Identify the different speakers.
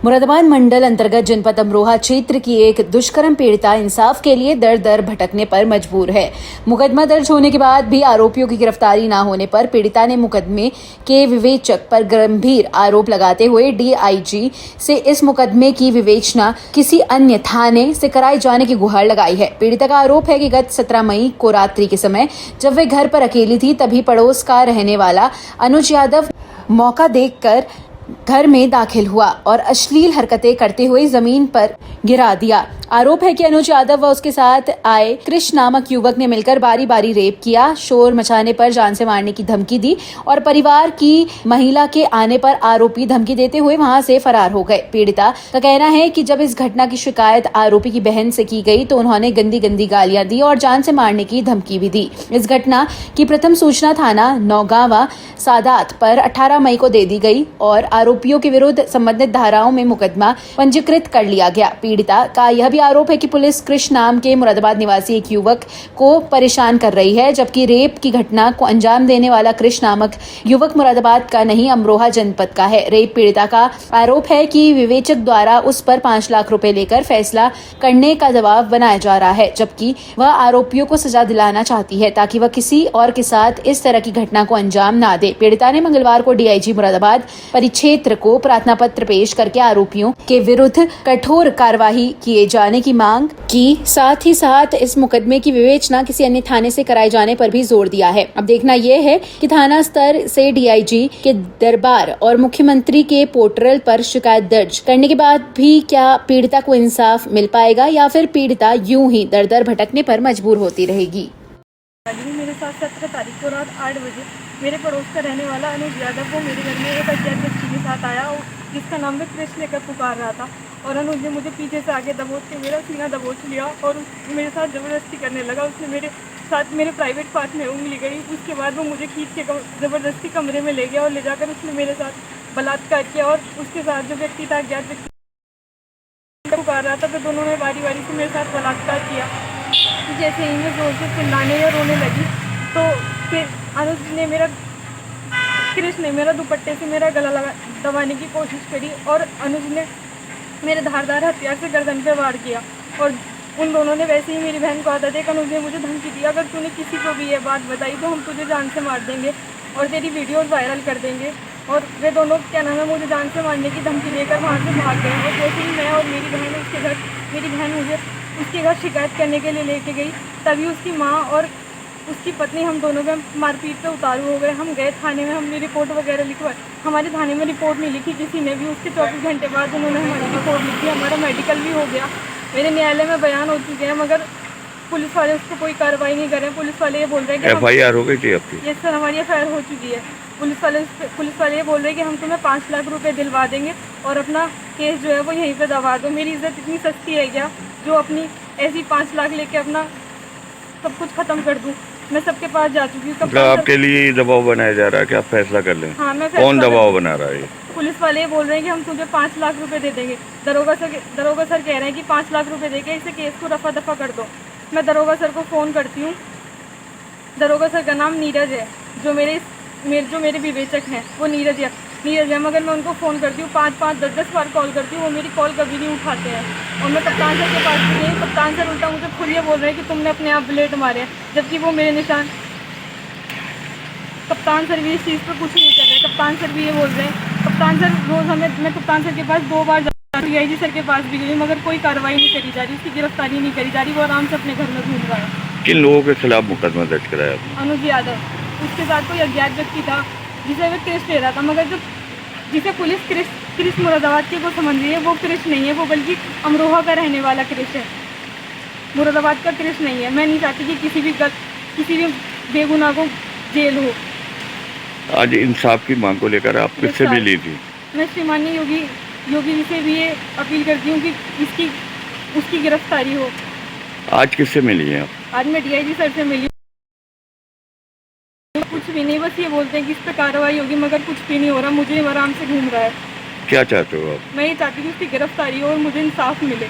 Speaker 1: मुरादाबाद मंडल अंतर्गत जनपद अमरोहा क्षेत्र की एक दुष्कर्म पीड़िता इंसाफ के लिए दर दर भटकने पर मजबूर है। मुकदमा दर्ज होने के बाद भी आरोपियों की गिरफ्तारी न होने पर पीड़िता ने मुकदमे के विवेचक पर गंभीर आरोप लगाते हुए डीआईजी से इस मुकदमे की विवेचना किसी अन्य थाने से कराए जाने की गुहार लगाई है। पीड़िता का आरोप है कि गत 17 मई को रात्रि के समय जब वे घर पर अकेली थी, तभी पड़ोस का रहने वाला अनुज यादव मौका देखकर घर में दाखिल हुआ और अश्लील हरकतें करते हुए जमीन पर गिरा दिया। आरोप है कि अनुज यादव व उसके साथ आए कृष्ण नामक युवक ने मिलकर बारी बारी रेप किया, शोर मचाने पर जान से मारने की धमकी दी और परिवार की महिला के आने पर आरोपी धमकी देते हुए वहां से फरार हो गए। पीड़िता का कहना है कि जब इस घटना की शिकायत आरोपी की बहन से की गई तो उन्होंने गंदी गंदी गालियां दी और जान से मारने की धमकी भी दी। इस घटना की प्रथम सूचना थाना नौगावा सादात पर 18 मई को दे दी गई और आरोपियों के विरुद्ध संबंधित धाराओं में मुकदमा पंजीकृत कर लिया गया। पीड़िता का यह भी आरोप है कि पुलिस कृष्ण नाम के मुरादाबाद निवासी एक युवक को परेशान कर रही है, जबकि रेप की घटना को अंजाम देने वाला कृष्ण नामक युवक मुरादाबाद का नहीं, अमरोहा जनपद का है। रेप पीड़िता का आरोप है कि विवेचक द्वारा उस पर 5 लाख रुपए लेकर फैसला करने का दबाव बनाया जा रहा है, जबकि वह आरोपियों को सजा दिलाना चाहती है ताकि वह किसी और के साथ इस तरह की घटना को अंजाम ना दे। पीड़िता ने मंगलवार को डीआईजी मुरादाबाद परिक्षेत्र को प्रार्थना पत्र पेश करके आरोपियों के विरुद्ध कठोर कार्रवाई किए जाने की मांग की। साथ ही साथ इस मुकदमे की विवेचना किसी अन्य थाने से कराए जाने पर भी जोर दिया है। अब देखना यह है कि थाना स्तर से डीआईजी के दरबार और मुख्यमंत्री के पोर्टल पर शिकायत दर्ज करने के बाद भी क्या पीड़िता को इंसाफ मिल पाएगा या फिर पीड़िता यूं ही दर दर भटकने पर मजबूर होती रहेगी।
Speaker 2: मेरे साथ 17 तारीख को रात 8 बजे मेरे पड़ोस का रहने वाला अनुज यादव वो मेरे घर में एक अज्ञात व्यक्ति के साथ आया, जिसका नाम मैं कृष्ण लेकर पुकार रहा था और अनुज ने मुझे पीछे से आगे दबोच के मेरा सीना दबोच लिया और मेरे साथ ज़बरदस्ती करने लगा। उसने मेरे साथ मेरे प्राइवेट पार्ट में उंगली गई। उसके बाद वो मुझे खींच के ज़बरदस्ती कमरे में ले गया और ले जाकर उसने मेरे साथ बलात्कार किया और उसके साथ जो व्यक्ति था, अज्ञात व्यक्ति पुकार रहा था, तो दोनों ने बारी बारी से मेरे साथ बलात्कार किया। जैसे ही मैं जोर से चिल्लाने या रोने लगी तो फिर अनुज ने कृष्ण ने मेरा दुपट्टे से मेरा गला दबाने की कोशिश करी और अनुज ने मेरे धारदार हथियार से गर्दन पे वार किया और उन दोनों ने वैसे ही मेरी बहन को आदत है। अनुज ने मुझे धमकी दी, अगर तूने किसी को भी ये बात बताई तो हम तुझे जान से मार देंगे और तेरी वीडियोस वायरल कर देंगे। और वे दोनों क्या नाम है मुझे जान से मारने की धमकी देकर वहाँ से भाग गए। और जैसे ही मैं और मेरी बहन मुझे उसके घर शिकायत करने के लिए लेके गई, तभी उसकी माँ और उसकी पत्नी हम दोनों में मारपीट पे उतारू हो गए। हम गए थाने में, हमने रिपोर्ट वगैरह लिखवाई। हमारे थाने में रिपोर्ट नहीं लिखी किसी ने भी। उसके 24 घंटे बाद उन्होंने हमारी रिपोर्ट लिखी, हमारा मेडिकल भी हो गया, मेरे न्यायालय में बयान हो चुके हैं, मगर पुलिस वाले उस पर कोई कार्रवाई नहीं कर रहे हैं। पुलिस वाले ये बोल रहे हैं कि
Speaker 3: FIR हो गई थी आपकी?
Speaker 2: यस सर, हमारी FIR हो चुकी है। पुलिस वाले ये बोल रहे हैं कि हम तुम्हें 5 लाख रुपए दिलवा देंगे और अपना केस जो है वो यहीं पे दबा दो। मेरी इज्जत इतनी सस्ती है क्या जो अपनी ऐसी 5 लाख लेके अपना सब कुछ खत्म कर दूं? मैं सबके पास जा चुकी हूँ।
Speaker 3: मतलब आपके लिए दबाव बनाया जा रहा है कि आप फैसला कर लें?
Speaker 2: हाँ, मैं
Speaker 3: कौन दबाव बना रहा है?
Speaker 2: पुलिस वाले ये बोल रहे हैं कि हम तुझे 5 लाख रुपए दे देंगे। दरोगा सर कह रहे हैं कि 5 लाख रुपए देके इसे केस को रफा दफा कर दो। मैं दरोगा सर को फ़ोन करती हूँ। दरोगा सर का नाम नीरज है, जो मेरे विवेचक हैं वो नीरज है। मगर मैं उनको फ़ोन करती हूँ 5-5, 10-10 बार कॉल करती हूँ, वो मेरी कॉल कभी नहीं उठाते हैं। और मैं कप्तान सर के पास भी गई, कप्तान सर उल्टा मुझे खुद ये बोल रहे हैं कि तुमने अपने आप ब्लेड मारे हैं, जबकि वो मेरे निशान। कप्तान सर भी इस चीज़ पर कुछ नहीं कर रहे। कप्तान सर भी ये बोल रहे हैं। कप्तान सर रोज़ मैं कप्तान सर के पास 2 बार डीआईजी सर के पास भी गई, मगर कोई कार्रवाई नहीं करी जा रही, उसकी गिरफ्तारी नहीं करी जा रही। वो आराम से अपने घर में घूम रहा है।
Speaker 3: किन लोगों के खिलाफ मुकदमा दर्ज कराया?
Speaker 2: अनुज यादव, उसके साथ कोई अज्ञात व्यक्ति था जिसे वह कृष्ण ले रहा था, मगर जिसे पुलिस कृष्ण मुरादाबाद की वो समझ रही है, वो कृष्ण नहीं है, वो बल्कि अमरोहा का रहने वाला कृष्ण है, मुरादाबाद का कृष्ण नहीं है। मैं नहीं चाहती कि किसी भी बेगुनाह को जेल हो।
Speaker 3: आज इंसाफ की मांग को लेकर आप किससे मिली थी?
Speaker 2: मैं श्रीमानी योगी जी से भी ये अपील करती हूँ कि उसकी गिरफ्तारी हो।
Speaker 3: आज किससे मिली हैं आप?
Speaker 2: आज मैं डीआईजी सर से मिली। कुछ भी नहीं, बस ये बोलते हैं कि इस पर कार्रवाई होगी, मगर कुछ भी नहीं हो रहा। मुझे आराम से घूम रहा है।
Speaker 3: क्या चाहते हो आप?
Speaker 2: मैं ये चाहती हूँ कि उसकी गिरफ्तारी हो और मुझे इंसाफ मिले।